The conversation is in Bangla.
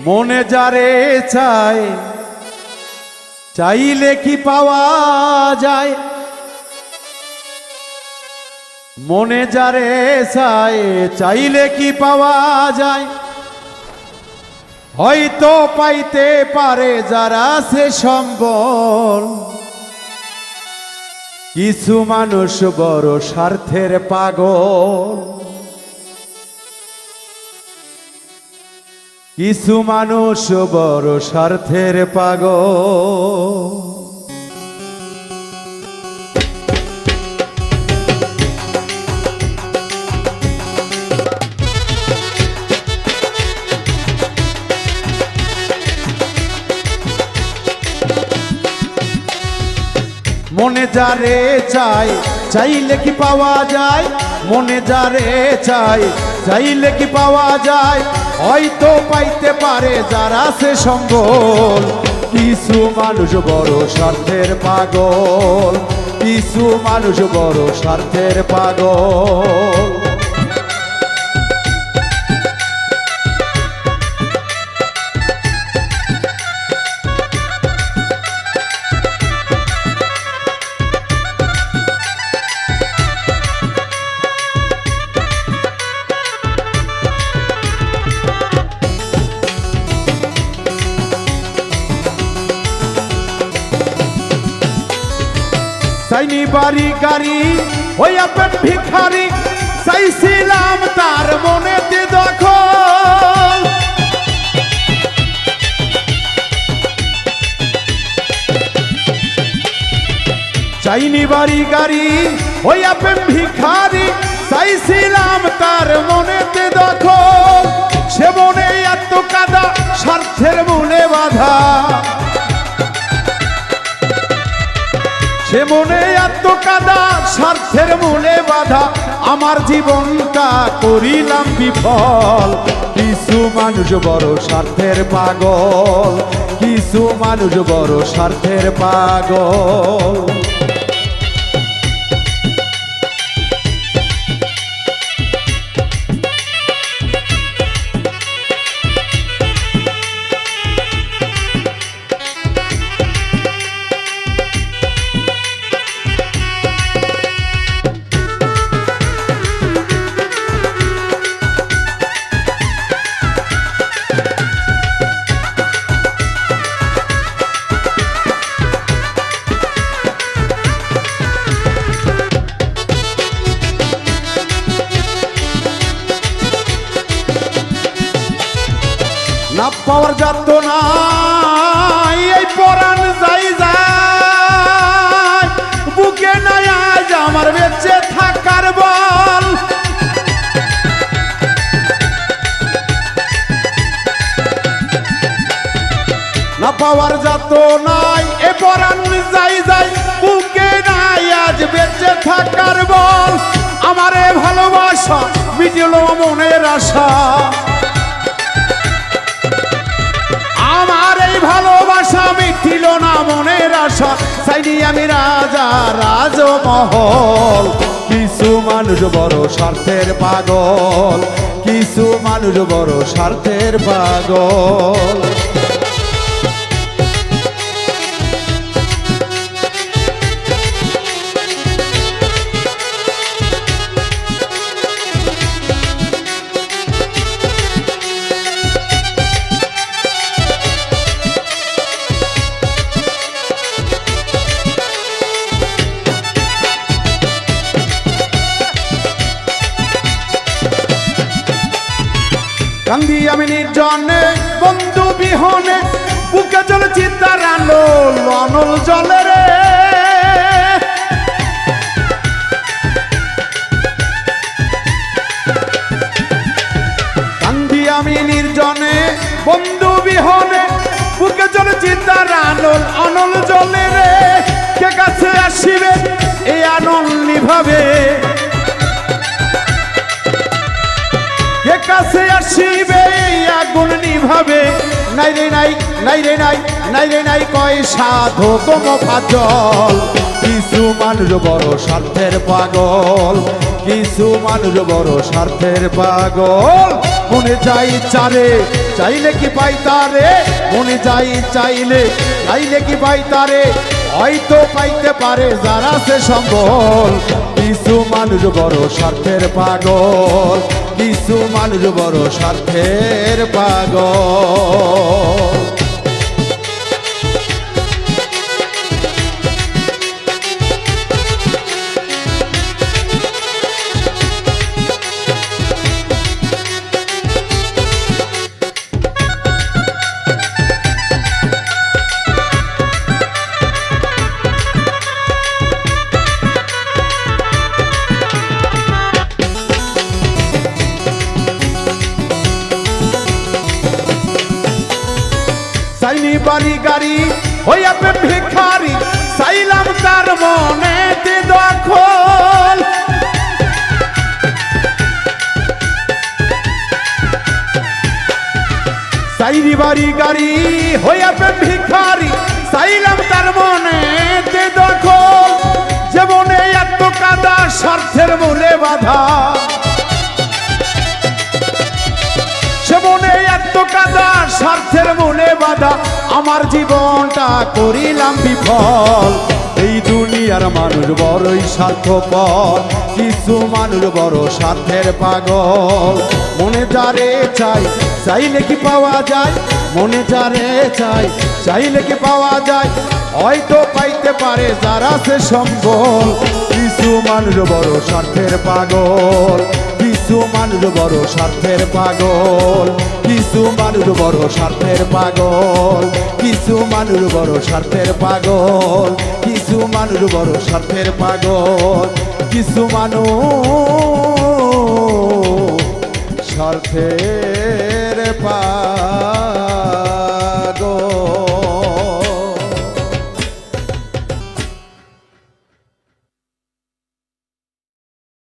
মনে যারে চায় চাইলে কি পাওয়া যায়, মনে যারে চায় চাইলে কি পাওয়া যায়, হয়তো পাইতে পারে যারা সে সম্বল। কিছু মানুষ বড় স্বার্থের পাগল, কিছু মানুষ বড় স্বার্থের পাগল। মনে যারে চাই চাইলে কি পাওয়া যায়, মনে যারে চাই চাইলে কি পাওয়া যায়, হয়তো পাইতে পারে যারা সে সম্বল। কিছু মানুষ বড় স্বার্থের পাগল, কিছু মানুষ বড় স্বার্থের পাগল। চাইনি বাড়ি গাড়ি ওই আপন ভিখারি, চাইছিলাম তার মনেতে দখল। চাইনি বাড়ি গাড়ি ওই আপন ভিখারি, চাইছিলাম তার মনেতে দখল। সে মনে এত কাদা স্বার্থের মূলে বাধা, সে মনে এত কাদা স্বার্থের মূলে বাধা, আমার জীবনটা করিলাম বিফল। কিছু মানুষ বড় স্বার্থের পাগল, কিছু মানুষ বড় স্বার্থের পাগল। না পাওয়ার যাত না এই পরাণ যাই যায়, বুকে নাই আজ আমার বেঁচে থাকার বল। না পাওয়ার যাত নাই এ পরাণ যাই যায়, বুকে নাই আজ বেঁচে থাকার বল। আমারে ভালোবাসা মিটিল মনের আশা, আমার এই ভালোবাসা মিটিল না মনের আশা। চাইনি আমি রাজা রাজমহল, কিছু মানুষ বড় স্বার্থের পাগল, কিছু মানুষ বড় স্বার্থের পাগল। কান্দি আমি নির্জনে বন্ধু বিহনে, বুকে জল চিন্তার আনল অনল জলে রে। কান্দি আমি নির্জনে বন্ধু বিহনে, বুকে জল চিন্তার আনল অনল জলে রে। কে কাছে আসিবে এই আনল নিভাবে, কে কাছে আসিবে আগুন নিভাবে। নাই রে নাই, নাই রে নাই, নাই রে নাই কয় সাধু কম ফাজল। কিছু মানুষ বড় স্বার্থের পাগল, কিছু মানুষ বড় স্বার্থের পাগল। মনে চাই চারে চাইলে কি পাই তারে, মনে যাই চাইলে চাইলে কি পাই তারে, হয়তো পাইতে পারে যারা সে সম্বল। কিছু মানুষ বড় স্বার্থের পাগল, কিছু মানুষ বড় স্বার্থের পাগল। চাইনি বাড়ি গাড়ি হইয়া পে ভিখারি, চাইলাম তার মনেতে দখল। চাইনি বাড়ি গাড়ি হইয়া পে ভিখারি, চাইলাম তার মনেতে দখল। জীবনে এত কাদা স্বার্থের মূলে বাধা, জীবনে এত কাদা স্বার্থের মূলে বাধা, আমার জীবনটা করিলাম বিফল। এই দুনিয়ার মানুষ বড়ই স্বার্থপর, কিছু মানুষ বড় স্বার্থের পাগল। মনে যারে চাই চাইলে কি পাওয়া যায়, মনে যারে চাই চাইলে কি পাওয়া যায়, হয়তো পাইতে পারে যারা সে সম্বল। কিছু মানুষ বড় স্বার্থের পাগল, কিছু মানুষ বড় স্বার্থের পাগল, কিছু মানুষ বড় স্বার্থের পাগল, কিছু মানুষ বড় স্বার্থের পাগল, কিছু মানুষ বড় স্বার্থের পাগল, কিছু মানুষ স্বার্থের পাগল।